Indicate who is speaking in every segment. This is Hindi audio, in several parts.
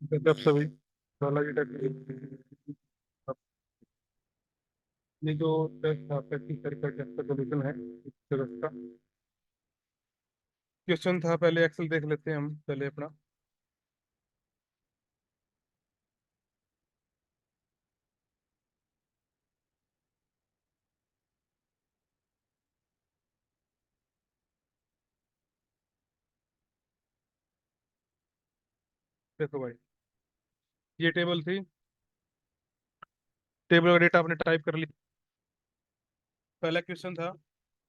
Speaker 1: जब सभी वाला की टेस्ट, ये जो टेस्ट था प्रैक्टिस करके टेस्ट का सोल्यूशन है इस तरह का क्वेश्चन था। पहले एक्सेल देख लेते हैं हम पहले अपना। देखो भाई, ये टेबल थी। टेबल का डेटा आपने टाइप कर लिया। पहला क्वेश्चन था,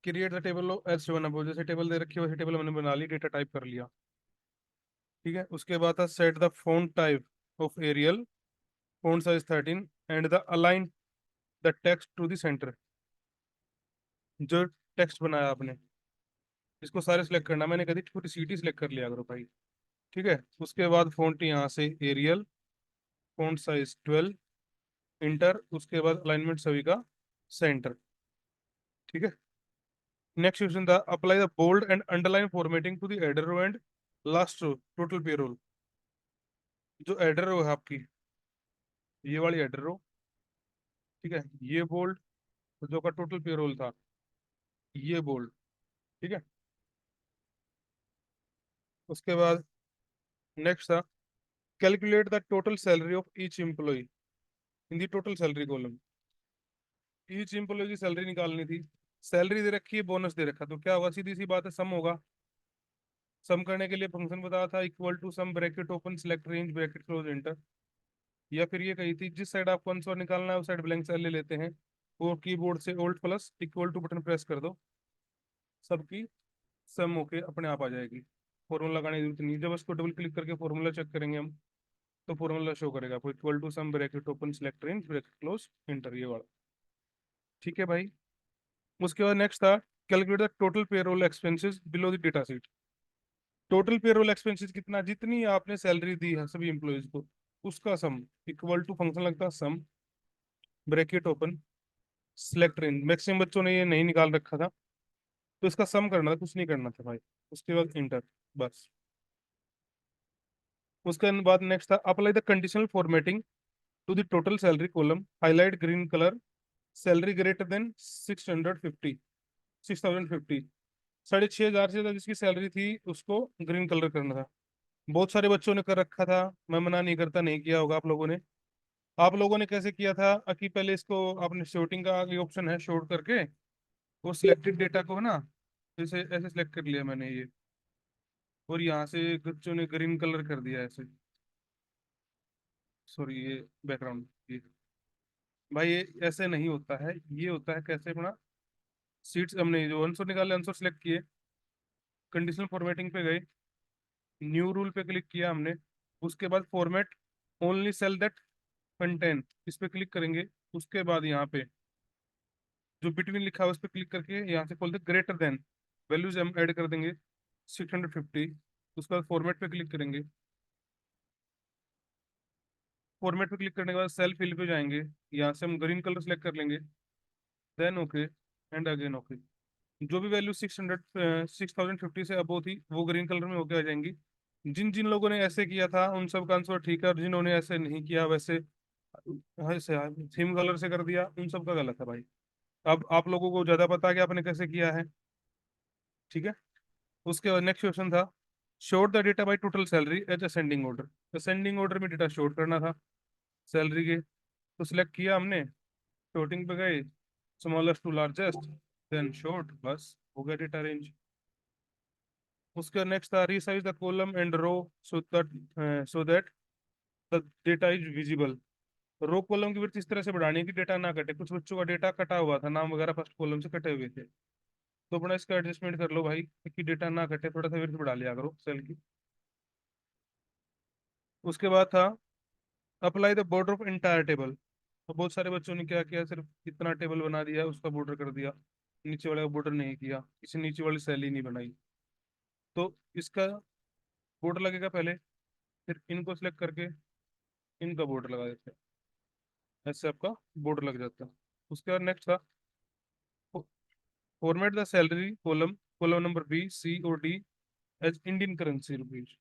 Speaker 1: create the table of H one अब जैसे टेबल दे रखी है वैसे टेबल मैंने बना ली, डेटा टाइप कर लिया। ठीक है, उसके बाद था set the font type of Arial, font size 13 and the align the text to the center. जो टेक्स्ट बनाया आपने इसको सारे सिलेक्ट करना, मैंने कभी पूरी सीटी सिलेक्ट कर लिया करो भाई। ठीक है, उसके बाद फॉन्ट यहाँ से एरियल, फॉन्ट साइज 12, इंटर, उसके बाद अलाइनमेंट सभी का सेंटर। ठीक है, नेक्स्ट क्वेश्चन था apply the bold and underline formatting to the header row and last row total payroll. जो हेडर रो है आपकी, ये वाली हेडर रो, ठीक है, ये बोल्ड, जो का टोटल पेरोल था ये बोल्ड। ठीक है, उसके बाद नेक्स्ट था calculate the total salary of each employee in the total salary column. Each employ की सैलरी निकालनी थी। सैलरी दे रखी है, बोनस दे रखा, तो क्या होगा, सीधी सी बात है, सम होगा। सम करने के लिए फंक्शन बताया था, equal to sum bracket open select range bracket close enter. या फिर ये कही थी, जिस साइड आपको आंसर निकालना है उस साइड ब्लैंक सेल ले लेते हैं, और कीबोर्ड से alt plus equal to button press कर दो, सबकी सम होके अपने आप आ जाएगी। फॉर्मूला लगाने की जरूरत नहीं, जब उसको डबल क्लिक करके फॉर्मूला चेक करेंगे हम तो फॉर्मूला शो करेगा आपको, equal to sum bracket open select range bracket close enter, ये वाला। ठीक है भाई, उसके बाद नेक्स्ट था calculate the total payroll expenses below the data sheet. Total payroll expenses कितना, जितनी आपने सैलरी दी है सभी एम्प्लॉयज को, उसका सम, इक्वल टू फंक्शन लगता है सम bracket open select range. Maximum बच्चों ने ये नहीं निकाल रखा था, तो इसका सम करना था, कुछ नहीं करना था भाई। उसके बाद इंटर, बस। उसके बाद नेक्स्ट था apply the conditional formatting to the total salary column, highlight green colour salary greater than 650, 6050। 6500 से ज्यादा जिसकी सैलरी थी उसको ग्रीन कलर करना था। बहुत सारे बच्चों ने कर रखा था, मैं मना नहीं करता, नहीं किया होगा आप लोगों ने। आप लोगों ने कैसे किया था कि पहले इसको आपने शॉर्टिंग का आगे ऑप्शन है, शॉर्ट करके वो सिलेक्टेड डेटा को ना जैसे ऐसे सिलेक्ट कर लिया मैंने ये, और यहाँ से बच्चों ने ग्रीन कलर कर दिया ऐसे। सॉरी, ये बैकग्राउंड, ये भाई ये ऐसे नहीं होता है, ये होता है कैसे अपना, सीट्स हमने जो आंसर निकाले, आंसर सेलेक्ट किए, कंडीशनल फॉर्मेटिंग पे गए, न्यू रूल पे क्लिक किया हमने, उसके बाद format only cell that content इस पे क्लिक करेंगे। उसके बाद यहाँ पे जो बिटवीन लिखा है उस पर क्लिक करके यहाँ से खोल दे ग्रेटर देन, वैल्यूज हम ऐड कर देंगे 650। उसके बाद फॉर्मेट पे क्लिक करेंगे, फॉर्मेट पे क्लिक करने के बाद सेल फिल पे जाएंगे, यहाँ से हम ग्रीन कलर सेलेक्ट कर लेंगे, then okay and again okay. जो भी वैल्यू 6050 से अबो थी वो ग्रीन कलर में होके आ जाएंगी। जिन जिन लोगों ने ऐसे किया था उन सब का आंसर ठीक है, और जिन्होंने ऐसे नहीं किया वैसे ऐसे थीम कलर से कर दिया, उन सब का गलत है भाई। अब आप लोगों को ज्यादा पता है कि आपने कैसे किया है। ठीक है, उसके बाद नेक्स्ट क्वेश्चन था sort the data by total salary as ascending order. Ascending order में डेटा शोर करना था सैलरी के, तो सिलेक्ट किया हमने, शॉर्टिंग पे गए, smallest to largest, then sort, बस हो गया डेटा रेंज। उसका नेक्स्ट था resize the column and row so that the data is visible. Row column की विड्थ इस तरह से बढ़ानी है कि डेटा ना कटे, कुछ बच्चों का डेटा कटा हुआ था, नाम वगैरह फर्स्ट कॉलम से कटे हुए थे, तो अपना इसका एडजस्टमेंट कर लो भाई कि डेटा ना कटे, थोड़ा सा विड्थ बढ़ा लिया करो सेल की। उसके बाद था apply the border of entire table. तो बहुत सारे बच्चों ने क्या किया, सिर्फ इतना टेबल बना दिया उसका बॉर्डर कर दिया, नीचे वाले का बॉर्डर नहीं किया, किसी नीचे वाली सेल ही नहीं बनाई। तो इसका बॉर्डर लगेगा पहले, फिर इनको सेलेक्ट करके इनका बॉर्डर लगा देते हैं, ऐसे आपका बॉर्डर लग जाता है। उसके बाद नेक्स्ट था format the salary column, column number B C और D as Indian currency rupees.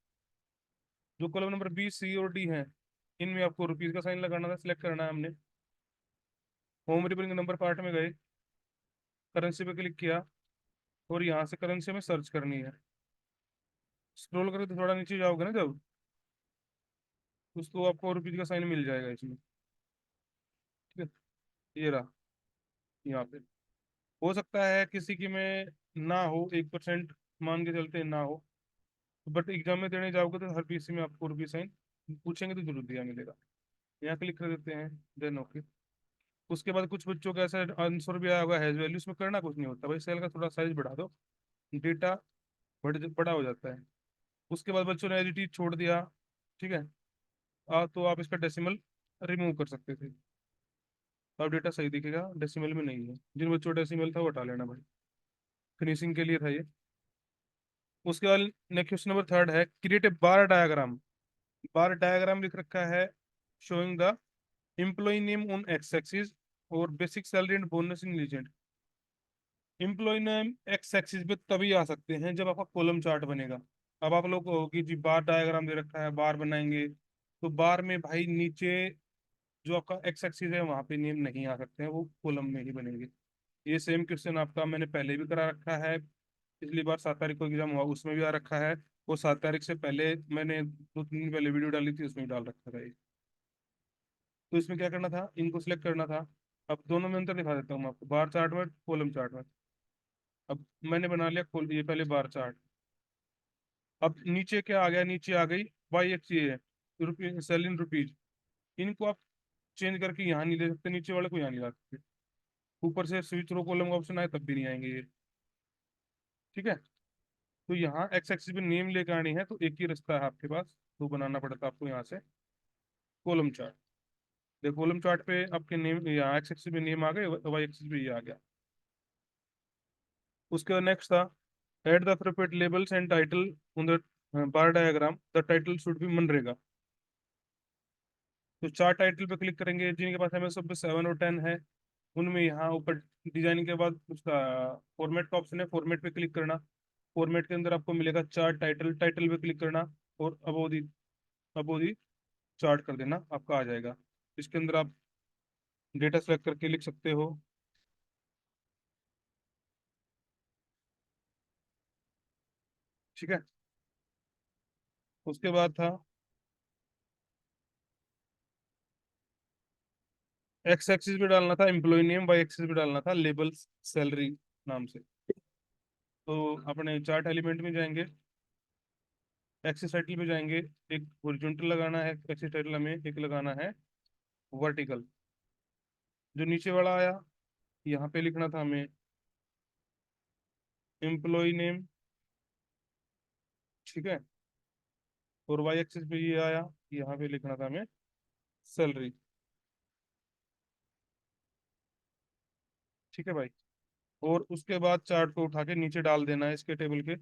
Speaker 1: जो कॉलम नंबर बी, सी और डी है, इनमें आपको रुपीज का साइन लगाना था, सिलेक्ट करना है हमने। होम रिपेयरिंग नंबर पार्ट में गए, करेंसी पे क्लिक किया और यहाँ से करेंसी में सर्च करनी है। स्क्रॉल करके तो थोड़ा नीचे जाओगे ना जब, तो आपको रुपीज का साइन मिल जाएगा इसमें। ठीक है, ये रहा यहाँ पे। हो सकता है किसी की में ना हो, 1% मान के चलते ना हो, बट एग्जाम में देने जाओगे तो हर पीसी में आपको रुपीज साइन पूछेंगे तो जरूर दिया मिलेगा। यहाँ क्लिक कर देते हैं, देन ओके। उसके बाद कुछ बच्चों का ऐसा आंसर भी आया होगा हैज वैल्यू, उसमें करना कुछ नहीं होता भाई, सेल का थोड़ा साइज बढ़ा दो, डेटा बड़ा हो जाता है। उसके बाद बच्चों ने एडिट छोड़ दिया, ठीक है। तो आप इसका डेसिमल रिमूव कर सकते थे, तो अब डेटा सही दिखेगा, डेसिमल में नहीं है। जिन बच्चों का डेसिमल था वो हटा लेना भाई, फिनिशिंग के लिए था ये। उसके बाद नेक्स्ट क्वेश्चन नंबर थर्ड है, create a bar diagram. Bar diagram लिख रखा है, showing the employee name on X axis और basic salary and bonus in legend. Employee name X axis पे तभी आ सकते हैं जब आपका कॉलम चार्ट बनेगा। अब आप लोग कहोगे जी बार डायग्राम दे रखा है, बार बनाएंगे, तो बार में भाई नीचे जो आपका एक्स एक्सिस है वहां पे नेम नहीं आ सकते हैं, वो कॉलम में ही बनेंगे। ये सेम क्वेश्चन आपका मैंने पहले भी करा रखा है, पिछली बार 7 तारीख को एग्जाम हुआ उसमें भी आ रखा है, वो 7 तारीख से पहले मैंने 2 3 दिन पहले वीडियो डाली थी, उसमें भी डाल रखा था ये। तो इसमें क्या करना था, इनको सिलेक्ट करना था। अब दोनों में अंतर दिखा देता हूँ मैं आपको, बार चार्ट में, कॉलम चार्ट में। अब मैंने बना लिया ये पहले बार चार्ट। अब नीचे क्या आ गया, नीचे आ गई वाई एक्स, ये है रुपये, सेल इन रुपीज। इनको आप चेंज करके यहाँ नहीं ले सकते, नीचे वाले को यहाँ नहीं ला सकते। ऊपर से स्विच रो कॉलम का ऑप्शन आए तब भी नहीं आएंगे ये। ठीक है, तो यहाँ एक्स एक्सिस पे नेम लेकर आनी है तो एक ही रास्ता है आपके पास, तो बनाना पड़ता है आपको यहाँ से कॉलम चार्ट। देखो कॉलम चार्ट पे आपके नेम, यहाँ एक्स एक्सिस पे नेम आ गए, वाई एक्सिस पे ये आ गया। उसके बाद नेक्स्ट था, add the appropriate labels and title on the bar diagram, the title should be मनरेगा। तो चार टाइटल पे क्लिक करेंगे, जिनके पास एमएस ऑफिस 7 और 10 है, उनमें यहाँ ऊपर डिजाइनिंग के बाद उसका फॉर्मेट का ऑप्शन है, फॉर्मेट पे क्लिक करना। फॉर्मेट के अंदर आपको मिलेगा चार्ट टाइटल, टाइटल पे क्लिक करना और अबोदी चार्ट कर देना, आपका आ जाएगा। इसके अंदर आप डेटा सेलेक्ट करके लिख सकते हो। ठीक है, उसके बाद था एक्स एक्सिस पे डालना था एम्प्लॉय नेम, वाई एक्सिस पे डालना था लेबल सैलरी नाम से। तो अपने चार्ट एलिमेंट में जाएंगे, एक्सिस टाइटल पे जाएंगे, एक हॉरिजॉन्टल लगाना है एक्सिस टाइटल में, एक लगाना है वर्टिकल। जो नीचे वाला आया, यहाँ पे लिखना था हमें एम्प्लॉय नेम, ठीक है। और वाई एक्सिस पे ये आया, यहाँ पे लिखना था हमें सैलरी। ठीक है भाई, और उसके बाद चार्ट को उठा के नीचे डाल देना है इसके टेबल के।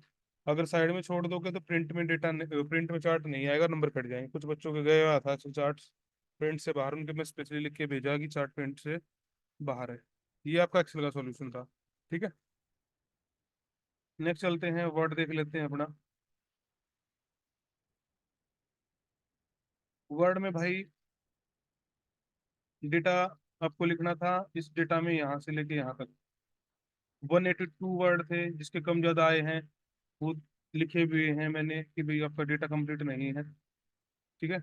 Speaker 1: अगर साइड में छोड़ दोगे तो प्रिंट में डेटा, प्रिंट में चार्ट नहीं आएगा, नंबर कट जाएंगे। कुछ बच्चों के गए हुआ था चार्ट प्रिंट से बाहर, उनके मैं स्पेशली लिख के भेजा कि चार्ट प्रिंट से बाहर है। ये आपका एक्सेल का सॉल्यूशन था। ठीक है, नेक्स्ट चलते हैं, वर्ड देख लेते हैं अपना। वर्ड में भाई डेटा आपको लिखना था, इस डेटा में यहाँ से लेके यहाँ तक 182 वर्ड थे, जिसके कम ज्यादा आए हैं वो लिखे हुए हैं मैंने कि भाई आपका डेटा कंप्लीट नहीं है। ठीक है,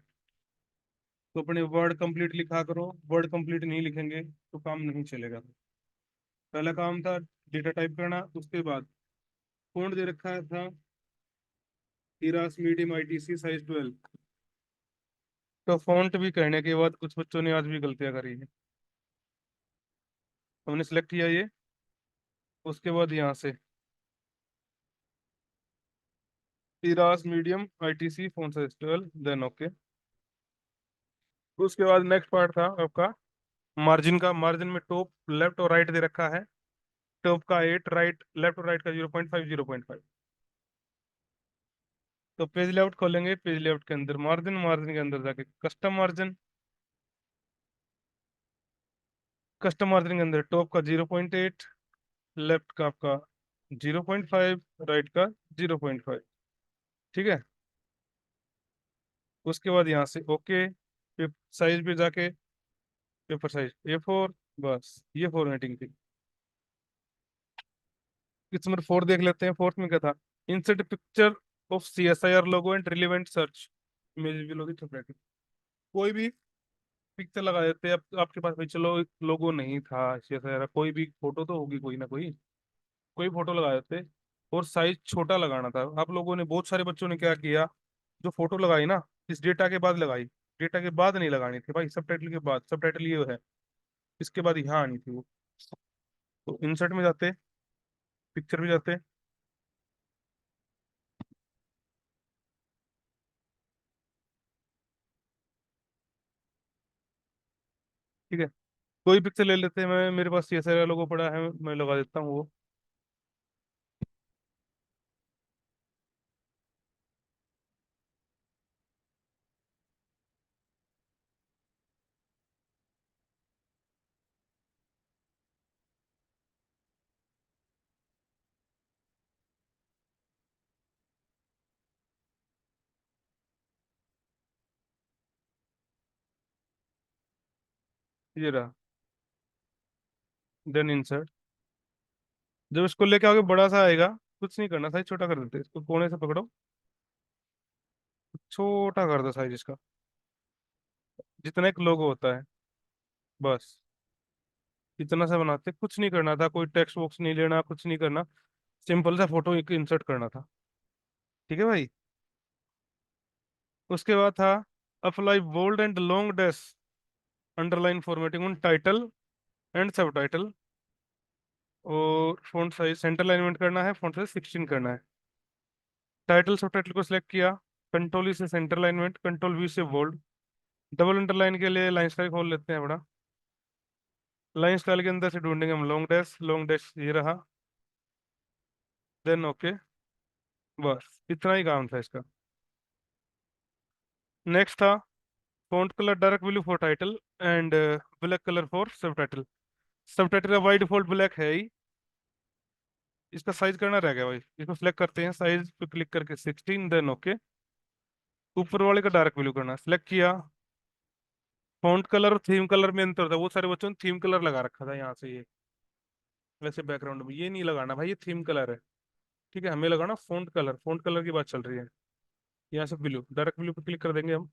Speaker 1: तो अपने वर्ड कंप्लीट लिखा करो, वर्ड कंप्लीट नहीं लिखेंगे तो काम नहीं चलेगा। पहला काम था डेटा टाइप करना, उसके बाद फॉन्ट दे रखा था इरास मीडियम आईटीसी साइज 12। तो फॉन्ट भी कहने के बाद कुछ बच्चों ने आज भी गलतियां करी है। हमने सेलेक्ट किया ये, उसके बाद यहाँ से Eras medium ITC font size 12, then okay. उसके बाद नेक्स्ट पार्ट था आपका मार्जिन का। मार्जिन में टॉप लेफ्ट और राइट दे रखा है, टॉप का 8, राइट लेफ्ट और राइट का 0.5 0.5। तो पेज लेआउट खोलेंगे, पेज लेआउट के अंदर मार्जिन, मार्जिन के अंदर जाके कस्टम मार्जिन, कस्टम मार्जिन के अंदर टॉप का 0.8, लेफ्ट का आपका 0.5, राइट का 0.5। ठीक है, उसके बाद यहाँ से ओके, साइज पे जाके पेपर साइज A4, बस ये फॉर्मेटिंग थी। किस नंबर 4 देख लेते हैं, फोर्थ में क्या था, insert picture of CSIR logo and relevant search image भी लोगी सेपरेट। कोई भी पिक्चर लगा देते हैं। अब आपके पास भाई चलो लोगो नहीं था CSIR, कोई भी फोटो तो होगी कोई ना कोई, कोई फोटो लगा देते और साइज छोटा लगाना था। आप लोगों ने, बहुत सारे बच्चों ने क्या किया, जो फोटो लगाई ना इस डेटा के बाद लगाई, डेटा के बाद नहीं लगानी थी भाई, सब टाइटल के बाद, सब टाइटल ये है, इसके बाद यहाँ आनी थी वो। तो इंसर्ट में जाते, पिक्चर में जाते, ठीक है, कोई पिक्चर ले लेते हैं, मैं मेरे पास CSIR लोगो पड़ा है, मैं लगा देता हूँ वो। ये रहा, देन इंसर्ट। जब इसको लेके आगे बड़ा सा आएगा, कुछ नहीं करना, साइज छोटा कर देते, इसको कोने से पकड़ो, छोटा कर दो साइज इसका, जितना एक लोगो होता है, बस इतना सा बनाते, कुछ नहीं करना था, कोई टेक्स्ट बॉक्स नहीं लेना, कुछ नहीं करना, सिंपल सा फोटो एक इंसर्ट करना था। ठीक है भाई। उसके बाद था apply bold and long dash underline formatting on title and sub title, और फॉन्ट साइज सेंटर अलाइनमेंट करना है, फॉन्ट साइज 16 करना है। टाइटल सब टाइटल को सिलेक्ट किया, कंट्रोल ई से सेंटर अलाइनमेंट, कंट्रोल V से बोल्ड। डबल अंडरलाइन के लिए लाइन स्टाइल खोल लेते हैं बड़ा, लाइन स्टाइल के अंदर से ढूंढेंगे हम लॉन्ग डैश, लॉन्ग डैश ये रहा, देन ओके, बस इतना ही काम था इसका। नेक्स्ट था font colour dark blue for title and black colour for सब टाइटल। सब टाइटल का बाई डिफॉल्ट ब्लैक है ही, इसका साइज करना रह गया भाई, इसको सिलेक्ट करते हैं, साइज पे क्लिक करके 16, देन ओके। ऊपर वाले का डार्क ब्लू करना, सिलेक्ट किया। फॉन्ट कलर और थीम कलर में अंतर था, वो सारे बच्चों ने थीम कलर लगा रखा था यहाँ से, ये वैसे बैकग्राउंड में ये नहीं लगाना भाई, ये थीम कलर है। ठीक है, हमें लगाना फॉन्ट कलर, फॉन्ट कलर की बात चल रही है। यहाँ से ब्लू, डार्क ब्लू पे क्लिक कर देंगे हम,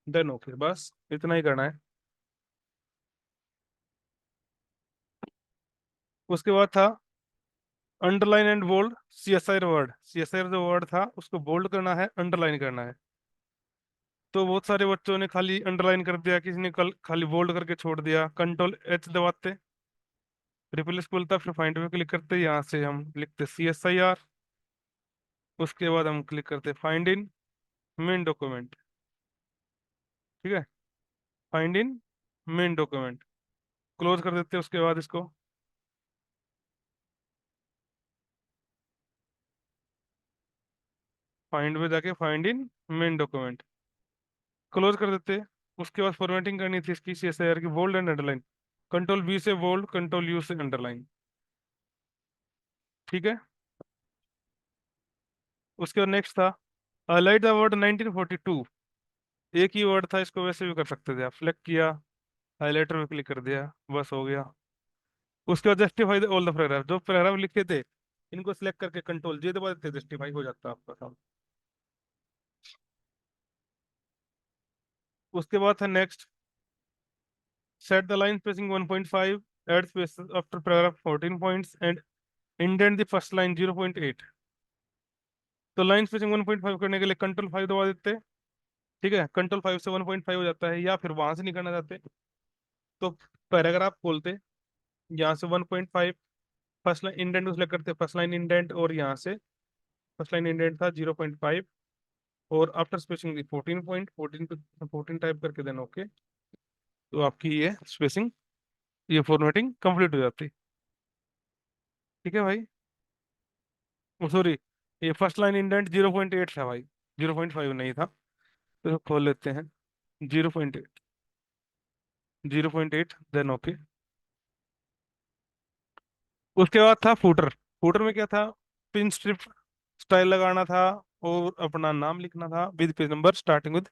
Speaker 1: देन ओके, बस इतना ही करना है। उसके बाद था underline and bold CSIR word, CSIR जो वर्ड था उसको बोल्ड करना है, अंडरलाइन करना है। तो बहुत सारे बच्चों ने खाली अंडरलाइन कर दिया, किसी ने कल खाली बोल्ड करके छोड़ दिया। कंट्रोल H दबाते, रिप्लेस बोलता, फिर फाइंड पे क्लिक करते, यहाँ से हम लिखते CSIR। उसके बाद हम क्लिक करते फाइंड इन मेन डॉक्यूमेंट। ठीक है, find in main document, close कर देते हैं। उसके बाद इसको फाइंड में जाके find in main document, close कर देते हैं। उसके बाद फॉर्मेटिंग करनी थी इसकी CSIR की, bold and underline, control V से बोल्ड, कंट्रोल U से अंडरलाइन। ठीक है। उसके बाद नेक्स्ट था हाईलाइट द वर्ड 1942। एक ही वर्ड था, इसको वैसे भी कर सकते थे आप, सेलेक्ट किया, हाईलाइटर में क्लिक कर दिया, बस हो गया। उसके बाद जस्टिफाई ऑल द पैराग्राफ, जो पैराग्राफ लिखे थे इनको सिलेक्ट करके कंट्रोल J दबा देते, जस्टिफाई हो जाता आपका काम। उसके बाद था next set the line spacing 1.5, add space after paragraph 14 points and indent the first line 0.8। तो लाइन स्पेसिंग 1.5 करने के लिए कंट्रोल 5 दबा देते। ठीक है, कंट्रोल 5 से 1.5 हो जाता है, या फिर वहां से नहीं करना चाहते तो पैराग्राफ खोलते, यहाँ से 1.5, फर्स्ट लाइन इंडेंट को सिलेक्ट करते, फर्स्ट लाइन इंडेंट, और यहाँ से फर्स्ट लाइन इंडेंट था 0.5, और आफ्टर स्पेसिंग 14 पे 14 टाइप करके देना ओके। तो आपकी ये स्पेसिंग, ये फॉर्मेटिंग कंप्लीट हो जाती। ठीक है भाई, सॉरी, ये फर्स्ट लाइन इंडेंट 0.8 था भाई, 0.5 नहीं था। तो खोल लेते हैं 0.8, 0.8, देन ओके। उसके बाद था फूटर। फूटर में क्या था, पिन स्ट्रिप स्टाइल लगाना था, और अपना नाम लिखना था with page number starting with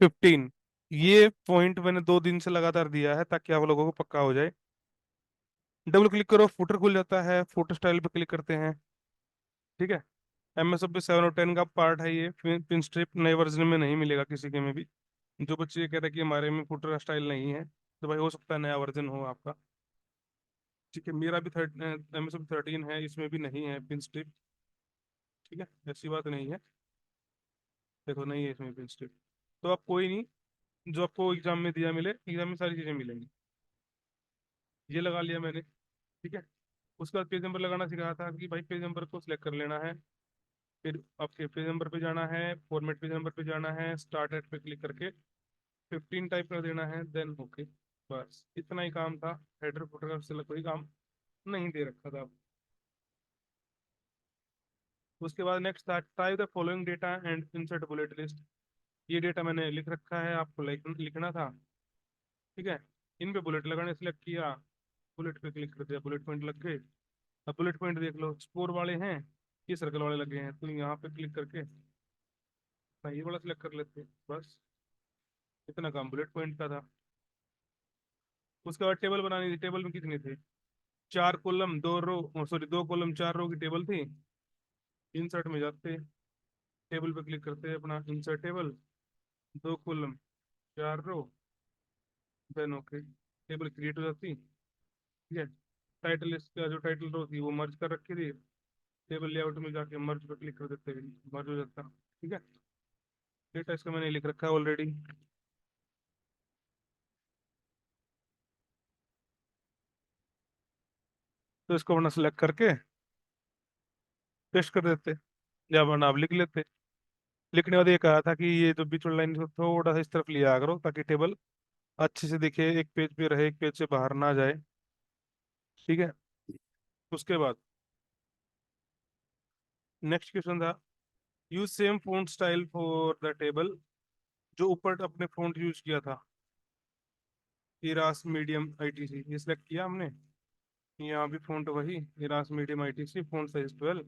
Speaker 1: 15। ये पॉइंट मैंने 2 दिन से लगातार दिया है ताकि आप लोगों को पक्का हो जाए। डबल क्लिक करो, फुटर खुल जाता है, फोटो स्टाइल पे क्लिक करते हैं। ठीक है। एमएस ऑफिस 7 और 10 का पार्ट है ये। पिन स्ट्रिप नए वर्जन में नहीं मिलेगा किसी के में भी। जो बच्चे ये कहते हैं कि हमारे में फुटर स्टाइल नहीं है, तो भाई हो सकता है नया वर्जन हो आपका। ठीक है, मेरा भी एमएस ऑफिस 13 है, इसमें भी नहीं है पिन स्ट्रिप। ठीक है, ऐसी बात नहीं है। देखो नहीं है इसमें पिन स्ट्रिप। तो आप कोई नहीं, जो आपको एग्जाम में दिया मिले, एग्जाम में सारी चीजें मिलेंगी। ये लगा लिया मैंने। ठीक है। उसके बाद पेज नंबर लगाना सिखाया था कि भाई पेज नंबर को सिलेक्ट कर लेना है। फिर आपके पेज नंबर पे जाना है, फॉर्मेट पेज नंबर पे जाना है, स्टार्ट एट पे क्लिक करके 15 टाइप कर देना है, देन ओके। बस इतना ही काम था। हेडर फुटर का उससे कोई काम नहीं दे रखा था। उसके बाद नेक्स्ट था type the following data and insert bullet list. ये डेटा मैंने लिख रखा है, आपको लिखना था। ठीक है। इन पे बुलेट लगाने सिलेक्ट किया, बुलेट पे क्लिक कर दिया, बुलेट पॉइंट लग गए। अब बुलेट पॉइंट देख लो, स्कोर वाले हैं ये सर्कल वाले लगे हैं, तो यहाँ पे क्लिक करके ना ये वाला सिलेक्ट कर लेते हैं। बस इतना काम बुलेट पॉइंट का था। उसके बाद टेबल बनानी थी। टेबल में कितनी थी? 4 कॉलम 2 रो, सॉरी 2 कॉलम 4 रो की टेबल थी। इंसर्ट में जाते, टेबल पे क्लिक करते हैं, अपना इंसर्ट टेबल, 2 कॉलम 4 रो, देन ओके, टेबल क्रिएट हो जाती। ठीक है। टाइटल, इसका जो टाइटल रो थी वो मर्ज कर रखी थी। टेबल लेआउट में जाके मर्ज पे क्लिक कर देते हैं, मर्ज हो जाता। ठीक है। डेटा इसका मैंने लिख रखा है ऑलरेडी। तो इसको अपना सेलेक्ट करके पेस्ट कर देते, या वरना आप लिख लेते। लिखने के बाद ये कहा था कि ये जो बीच वाली लाइन को थोड़ा सा इस तरफ लिया करो ताकि टेबल अच्छे से दिखे, एक पेज पे रहे, एक पेज से बाहर ना जाए। ठीक है। उसके बाद नेक्स्ट क्वेश्चन था use same font style for the table. जो ऊपर अपने फॉन्ट यूज किया था, इरास मीडियम आईटीसी, ये सिलेक्ट किया हमने। यहाँ भी फॉन्ट वही, eras medium ITC, font size 12।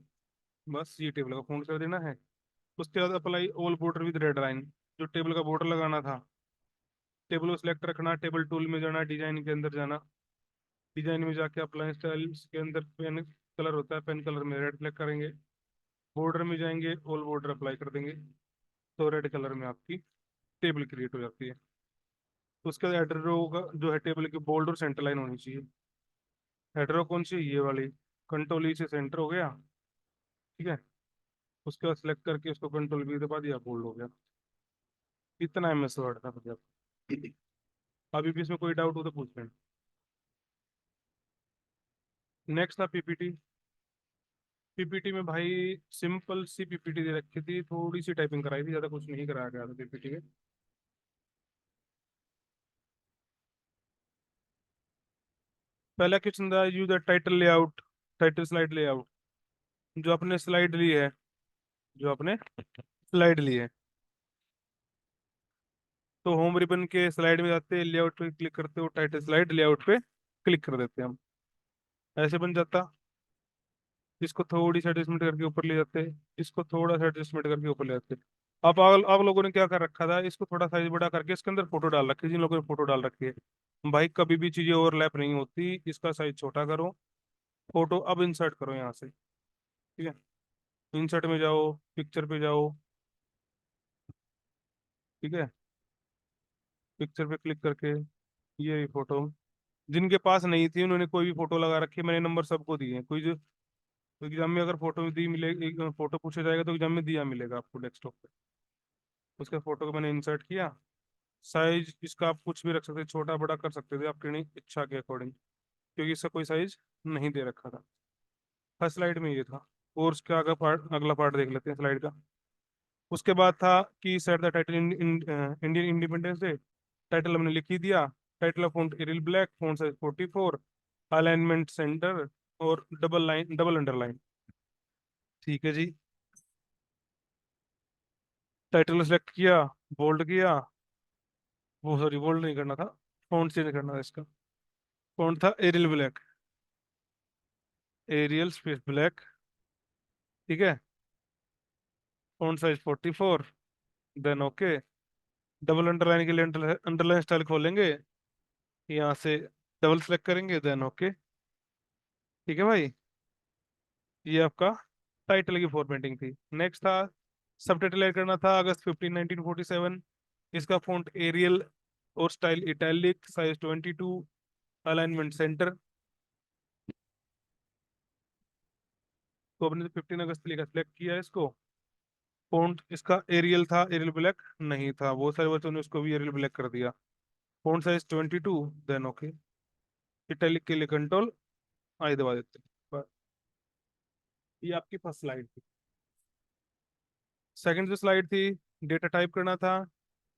Speaker 1: बस ये टेबल का फॉन्ट कर देना है। उसके बाद apply all border with red line. जो टेबल का बॉर्डर लगाना था, टेबल को सिलेक्ट रखना, टेबल टूल में जाना, डिजाइन के अंदर जाना, डिजाइन में जाके अप्लाई स्टाइल्स के अंदर पेन कलर होता है, पेन कलर में रेड सेलेक्ट करेंगे। बॉर्डर में जाएंगे, ऑल बॉर्डर अप्लाई कर देंगे, तो रेड कलर में आपकी टेबल क्रिएट हो जाती है। उसके बाद हेडर रो का जो है, टेबल की बोल्ड और सेंटर लाइन होनी चाहिए। हेडर रो कौन सी? ये वाली। कंट्रोल ई से सेंटर हो गया। ठीक है। उसके बाद सिलेक्ट करके उसको कंट्रोल वी दबा दिया, बोल्ड हो गया। इतना एमएस वर्ड था मुझे। अभी भी इसमें कोई डाउट हो तो पूछ लेना। नेक्स्ट था पीपीटी। पीपीटी में भाई सिंपल सी पीपीटी दे रखी थी, थोड़ी सी टाइपिंग कराई थी, ज्यादा कुछ नहीं कराया गया था पीपीटी में। पहला क्वेश्चन था use the title layout, title slide layout. जो आपने स्लाइड ली है, जो आपने स्लाइड ली है, तो होम रिबन के स्लाइड में जाते, लेआउट पे क्लिक करते हो, टाइटल स्लाइड लेआउट पे क्लिक कर देते हैं हम। ऐसे बन जाता। इसको थोड़ी सी एडजस्टमेंट करके ऊपर ले जाते, इसको थोड़ा सा एडजस्टमेंट करके ऊपर ले जाते। आप लोगों ने क्या कर रखा था, इसको थोड़ा साइज बड़ा करके इसके अंदर फोटो डाल रखी है, जिन लोगों ने फोटो डाल रखी है। भाई कभी भी चीजें ओवरलैप नहीं होती, इसका साइज छोटा करो, फोटो अब इंसर्ट करो यहाँ से। ठीक है। इंसर्ट में जाओ, पिक्चर पे जाओ। ठीक है। पिक्चर पे क्लिक करके ये फोटो, जिनके पास नहीं थी उन्होंने कोई भी फोटो लगा रखी है, मैंने नंबर सबको दिए हैं। कोई जो एग्जाम में अगर फोटो दी मिले, फोटो पूछा जाएगा तो एग्जाम में दिया मिलेगा आपको डेस्कटॉप पे। उसके फोटो को मैंने इंसर्ट किया। साइज इसका आप कुछ भी रख सकते थे, छोटा बड़ा कर सकते थे आपकी इच्छा के अकॉर्डिंग, क्योंकि इसका कोई साइज नहीं दे रखा था। फर्स्ट स्लाइड में ये था। और उसके आगे पार्ट, अगला पार्ट देख लेते हैं स्लाइड का। उसके बाद था कि set the title Indian independence day. Title हमने लिख ही दिया। Title of font Arial black, font size 44, alignment center, और डबल लाइन, डबल अंडरलाइन। ठीक है जी। टाइटल सेलेक्ट किया, बोल्ड किया, वो सॉरी बोल्ड नहीं करना था, फॉन्ट चेंज करना था इसका। फॉन्ट था Arial black, Arial space black. ठीक है। Font size 44, then okay. Double underline के लिए अंडरलाइन स्टाइल खोलेंगे, यहाँ से डबल सेलेक्ट करेंगे, देन ओके। ठीक है भाई, ये आपका टाइटल की फॉर्मेटिंग थी। नेक्स्ट था सब टाइटल ऐड करना था, अगस्त 15 1947। इसका फॉन्ट एरियल और style italic, size 22, alignment centre. तो अपने 15 अगस्त लिखा, सिलेक्ट किया इसको। फॉन्ट इसका एरियल था, एरियल ब्लैक नहीं था, बहुत सारे बच्चों ने उसको भी एरियल ब्लैक कर दिया। Font size 22, then okay. Italic के लिए कंट्रोल आई दबा देते हैं। बस, ये आपकी फर्स्ट स्लाइड थी। सेकंड जो स्लाइड थी, डेटा टाइप करना था।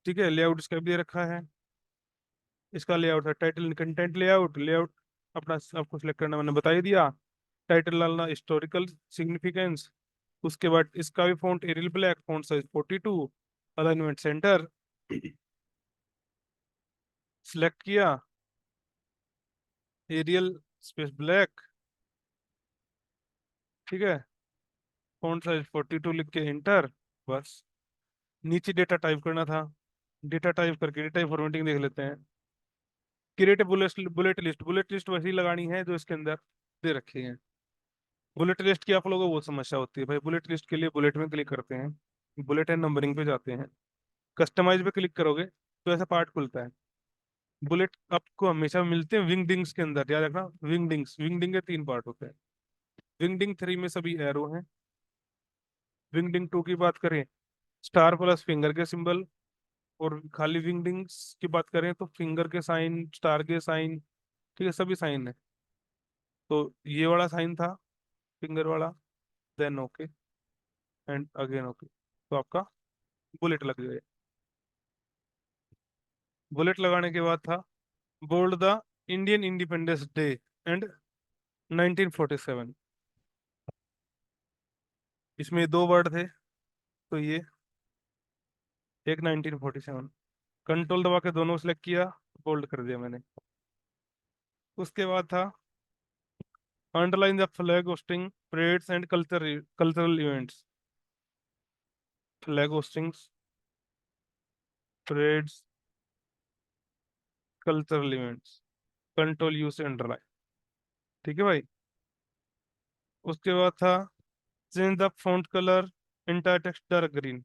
Speaker 1: ठीक है, लेआउट इसका भी दे रखा है। इसका लेआउट है टाइटल कंटेंट लेआउट। लेआउट अपना आपको सिलेक्ट करना मैंने बता ही दिया। टाइटल डालना हिस्टोरिकल सिग्निफिकेंस। उसके बाद इसका भी font Arial black, font size 42, alignment center. Select किया, एरियल स्पेस ब्लैक। ठीक है, फॉन्ट साइज 42 लिख के इंटर। बस, नीचे डेटा टाइप करना था। डेटा टाइप करके डेटा फॉर्मेटिंग देख लेते हैं। Create bullet bullet list. Bullet list वैसी लगानी है जो इसके अंदर दे रखी है। बुलेट लिस्ट की आप लोगों को बहुत समस्या होती है भाई। बुलेट लिस्ट के लिए बुलेट में क्लिक करते हैं, बुलेट एंड नंबरिंग पे जाते हैं, कस्टमाइज पे क्लिक करोगे तो ऐसा पार्ट खुलता है। बुलेट आपको हमेशा मिलते हैं विंगडिंग्स के अंदर, याद रखना। विंगडिंग के 3 पार्ट होते हैं। विंगडिंग 3 में सभी एरो हैं। विंगडिंग 2 की बात करें, स्टार प्लस फिंगर के सिंबल। और खाली विंगडिंग्स की बात करें तो फिंगर के साइन, स्टार के साइन, ठीक है, सभी साइन है। तो ये वाला साइन था, फिंगर वाला, then okay and again okay. तो आपका बुलेट लग गया। बुलेट लगाने के बाद था bold the Indian independence day and 1947। इसमें 2 वर्ड थे, तो ये एक 1947। कंट्रोल दबा के दोनों सेलेक्ट किया, बोल्ड कर दिया मैंने। उसके बाद था underline the flag hosting parades and cultural events. Flag hostings, parades, cultural events, control you से अंडरलाइन। ठीक है भाई। उसके बाद था change the font colour, entire text dark green.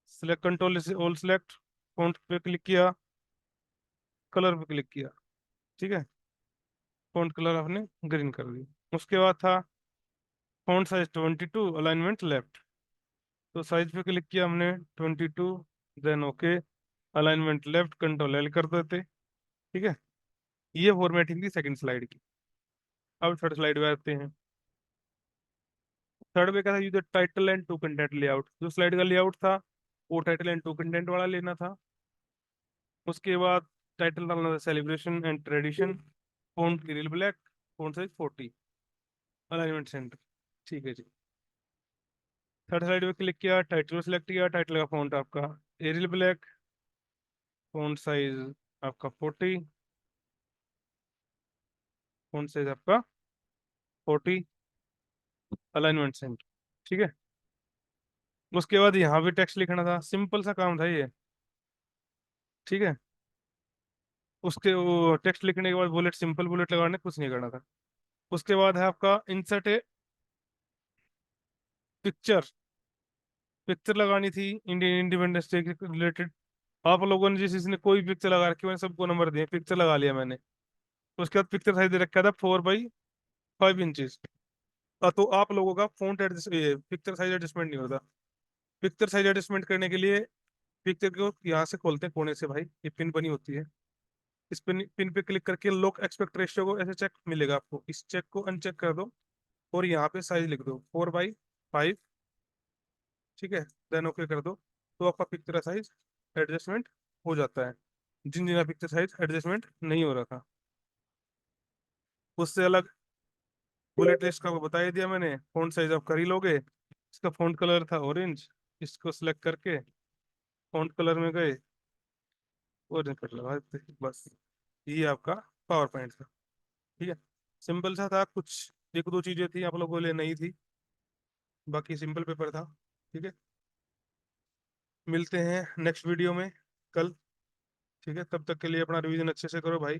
Speaker 1: Select, control से ऑल सिलेक्ट, फॉन्ट पे क्लिक किया, कलर पे क्लिक किया। ठीक है, फॉन्ट कलर आपने ग्रीन कर दिया। उसके बाद था फॉन्ट साइज 22, अलाइनमेंट लेफ्ट। तो साइज पे क्लिक किया हमने 22, then okay, alignment left, control L कर देते। ठीक है, ये फॉर्मेटिंग थी सेकंड स्लाइड की। अब थर्ड स्लाइड पे आते हैं। थर्ड पे क्या था, user title and two content layout. जो स्लाइड का लेआउट था वो टाइटल एंड टू कंटेंट वाला लेना था। उसके बाद टाइटल डालना था celebration and tradition, font grill black, font size 40, alignment centre. ठीक है जी। थर्ड स्लाइड पे क्लिक किया, टाइटल सेलेक्ट किया, टाइटल का फॉन्ट आपका एरियल ब्लैक, फॉन्ट साइज आपका 40, फॉन्ट साइज आपका 40, अलाइनमेंट सेंटर। ठीक है, उसके बाद यहाँ भी टेक्स्ट लिखना था, सिंपल सा काम था ये। ठीक है, उसके वो टेक्स्ट लिखने के बाद बुलेट, सिंपल बुलेट लगाने, कुछ नहीं करना था। उसके बाद है आपका इंसर्ट ए पिक्चर। पिक्चर लगानी थी इंडियन इंडिपेंडेंस डे के रिलेटेड। आप लोगों ने जिस जिसने कोई पिक्चर लगा रखी, मैंने सबको नंबर दिए, पिक्चर लगा लिया मैंने। उसके बाद पिक्चर साइज दे रखा था 4/5 इंचेस। तो आप लोगों का phone adjust, picture size adjustment नहीं होता। पिक्चर साइज एडजस्टमेंट करने के लिए पिक्चर को यहाँ से खोलते हैं कोने से भाई, ये पिन बनी होती है। इस पिन पिन पे क्लिक करके लॉक एक्सपेक्ट रेशियो को ऐसे चेक मिलेगा आपको, इस चेक को अनचेक कर दो और यहाँ पे साइज लिख दो 4/5। ठीक है, देन ओके कर दो, तो आपका पिक्चर साइज एडजस्टमेंट हो जाता है। जिन जिन पिक्चर साइज एडजस्टमेंट नहीं हो रहा था, उससे अलग बुलेट लिस्ट का बता ही दिया मैंने। फॉन्ट साइज आप कर ही लोगे। इसका फॉन्ट कलर था ऑरेंज, इसको सिलेक्ट करके फॉन्ट कलर में गए, ऑरेंज कर लगा देते। बस, ये आपका पावर पॉइंट था। ठीक है, सिंपल सा था। कुछ 1-2 चीजें थी आप लोगों के लिए नहीं थी, बाकी सिंपल पेपर था। ठीक है, मिलते हैं नेक्स्ट वीडियो में कल। ठीक है, तब तक के लिए अपना रिवीजन अच्छे से करो भाई।